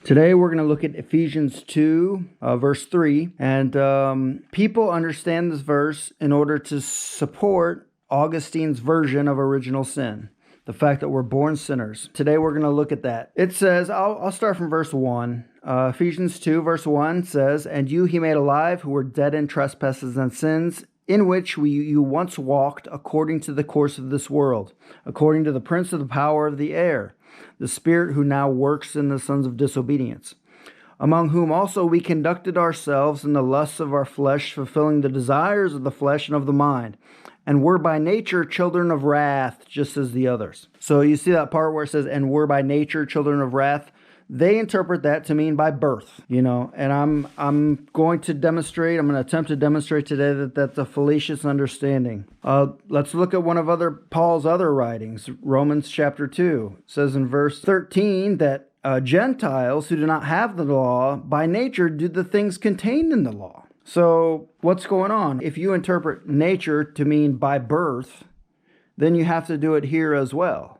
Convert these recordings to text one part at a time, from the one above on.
Today we're going to look at Ephesians 2, verse 3. And people understand this verse in order to support Augustine's version of original sin, the fact that we're born sinners. Today we're going to look at that. It says, I'll start from verse 1. Ephesians 2, verse 1 says, "And you he made alive who were dead in trespasses and sins, in which you once walked according to the course of this world, according to the prince of the power of the air, the spirit who now works in the sons of disobedience, among whom also we conducted ourselves in the lusts of our flesh, fulfilling the desires of the flesh and of the mind, and were by nature children of wrath, just as the others." So you see that part where it says, "and were by nature children of wrath"? They interpret that to mean by birth, and I'm going to attempt to demonstrate today that that's a fallacious understanding. Let's look at one of Paul's other writings. Romans chapter 2 says in verse 13 that Gentiles who do not have the law by nature do the things contained in the law. So what's going on? If you interpret nature to mean by birth, then you have to do it here as well.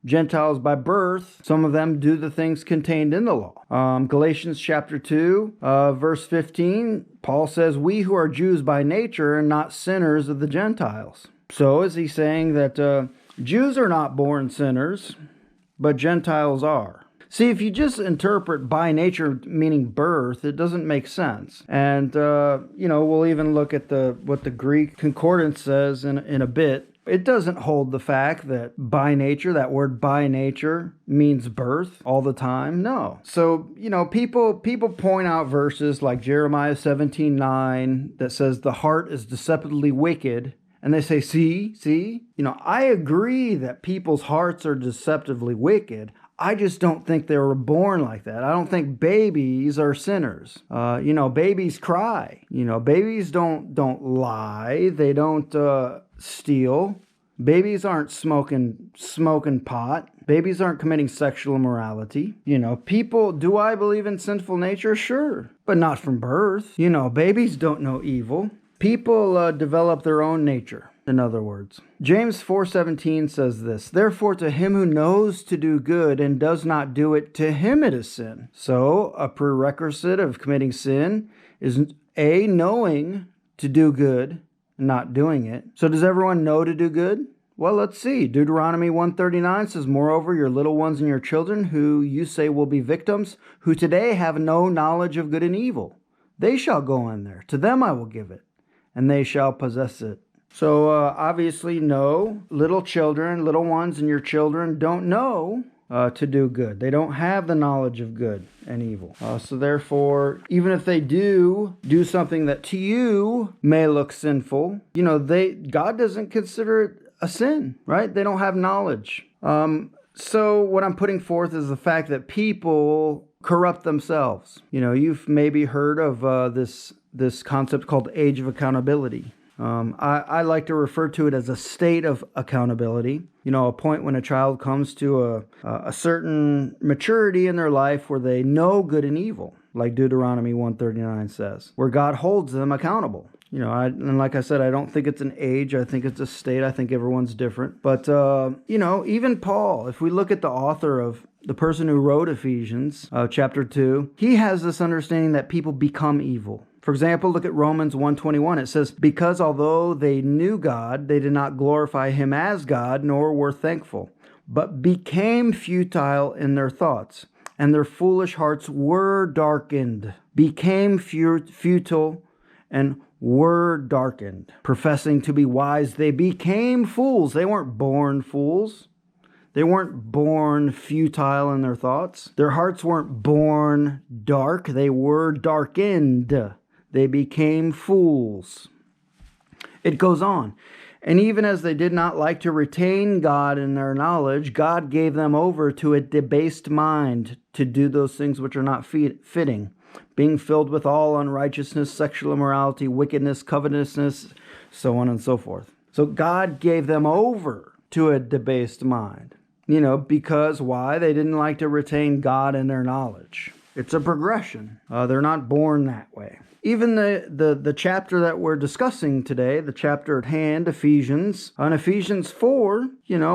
Gentiles by birth, some of them do the things contained in the law. Galatians chapter 2, verse 15, Paul says, "We who are Jews by nature are not sinners of the Gentiles." So is he saying that Jews are not born sinners, but Gentiles are? See, if you just interpret by nature meaning birth, it doesn't make sense. And, we'll even look at what the Greek concordance says in a bit. It doesn't hold the fact that by nature, that word by nature, means birth all the time. No. So, people point out verses like Jeremiah 17:9 that says the heart is deceptively wicked. And they say, see, I agree that people's hearts are deceptively wicked. I just don't think they were born like that. I don't think babies are sinners. Babies cry. Babies don't lie. They don't steal. Babies aren't smoking pot. Babies aren't committing sexual immorality. People, do I believe in sinful nature? Sure, but not from birth. Babies don't know evil. People develop their own nature, in other words. James 4:17 says this, "Therefore to him who knows to do good and does not do it, to him it is sin." So a prerequisite of committing sin is A, knowing to do good, not doing it. So does everyone know to do good? Well, let's see. Deuteronomy 1:39 says, "Moreover, your little ones and your children, who you say will be victims, who today have no knowledge of good and evil, they shall go in there. To them I will give it, and they shall possess it." So obviously, no, little children, little ones and your children don't know to do good. They don't have the knowledge of good and evil. So therefore, even if they do something that to you may look sinful, God doesn't consider it a sin, right? They don't have knowledge. So what I'm putting forth is the fact that people corrupt themselves. You've maybe heard of this concept called age of accountability. I like to refer to it as a state of accountability. A point when a child comes to a certain maturity in their life where they know good and evil, like Deuteronomy 1:39 says, where God holds them accountable. And like I said, I don't think it's an age. I think it's a state. I think everyone's different. But, even Paul, if we look at the author of the person who wrote Ephesians chapter 2, he has this understanding that people become evil. For example, look at Romans 1:21. It says, "Because although they knew God, they did not glorify him as God, nor were thankful, but became futile in their thoughts, and their foolish hearts were darkened." Became futile and were darkened. Professing to be wise, they became fools. They weren't born fools. They weren't born futile in their thoughts. Their hearts weren't born dark. They were darkened. They became fools. It goes on. "And even as they did not like to retain God in their knowledge, God gave them over to a debased mind to do those things which are not fitting, being filled with all unrighteousness, sexual immorality, wickedness, covetousness," so on and so forth. So God gave them over to a debased mind. Because why? They didn't like to retain God in their knowledge. It's a progression. They're not born that way. Even the chapter that we're discussing today, the chapter at hand, Ephesians, on Ephesians 4,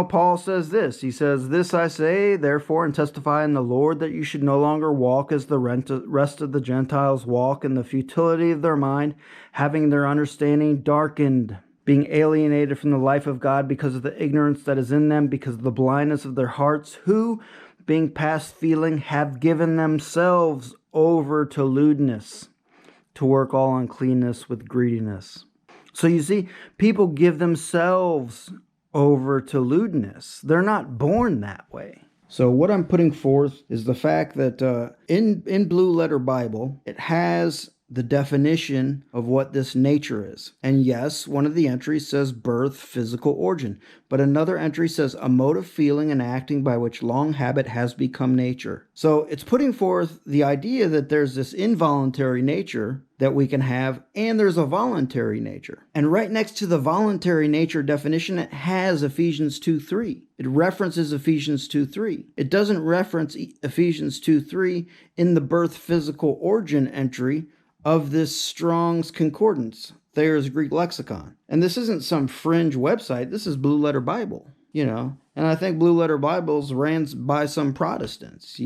Paul says this. He says, "This I say, therefore, and testify in the Lord, that you should no longer walk as the rest of the Gentiles walk, in the futility of their mind, having their understanding darkened, being alienated from the life of God because of the ignorance that is in them, because of the blindness of their hearts, who, being past feeling, have given themselves over to lewdness, to work all uncleanness with greediness." So you see, people give themselves over to lewdness. They're not born that way. So what I'm putting forth is the fact that in Blue Letter Bible, it has the definition of what this nature is. And yes, one of the entries says birth, physical origin, but another entry says a mode of feeling and acting by which long habit has become nature. So it's putting forth the idea that there's this involuntary nature that we can have, and there's a voluntary nature. And right next to the voluntary nature definition, it has Ephesians 2:3. It references Ephesians 2:3. It doesn't reference Ephesians 2:3 in the birth, physical origin entry of this Strong's Concordance, Thayer's Greek Lexicon. And this isn't some fringe website. This is Blue Letter Bible, And I think Blue Letter Bibles ran by some Protestants,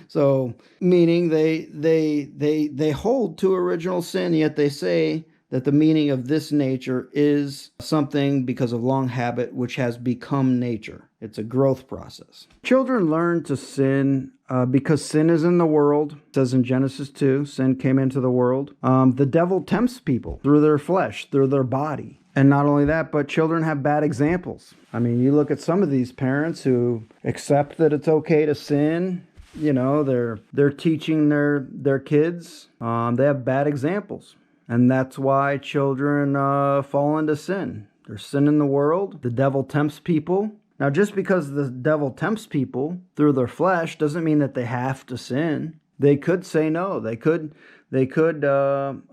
So meaning they hold to original sin, yet they say that the meaning of this nature is something because of long habit, which has become nature. It's a growth process. Children learn to sin because sin is in the world. It says in Genesis 2, sin came into the world. The devil tempts people through their flesh, through their body. And not only that, but children have bad examples. I mean, you look at some of these parents who accept that it's okay to sin. They're teaching their kids. They have bad examples. And that's why children fall into sin. There's sin in the world. The devil tempts people. Now, just because the devil tempts people through their flesh doesn't mean that they have to sin. They could say no. They could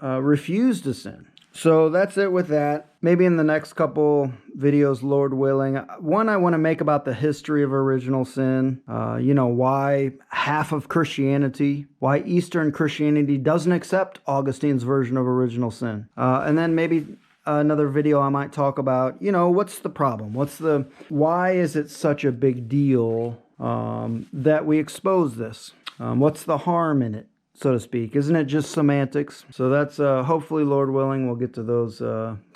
refuse to sin. So that's it with that. Maybe in the next couple videos, Lord willing. One I want to make about the history of original sin. Why half of Christianity, why Eastern Christianity doesn't accept Augustine's version of original sin. And then maybe another video I might talk about, what's the problem? Why is it such a big deal that we expose this? What's the harm in it, so to speak? Isn't it just semantics? So that's hopefully, Lord willing, we'll get to those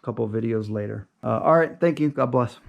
couple videos later. All right. Thank you. God bless.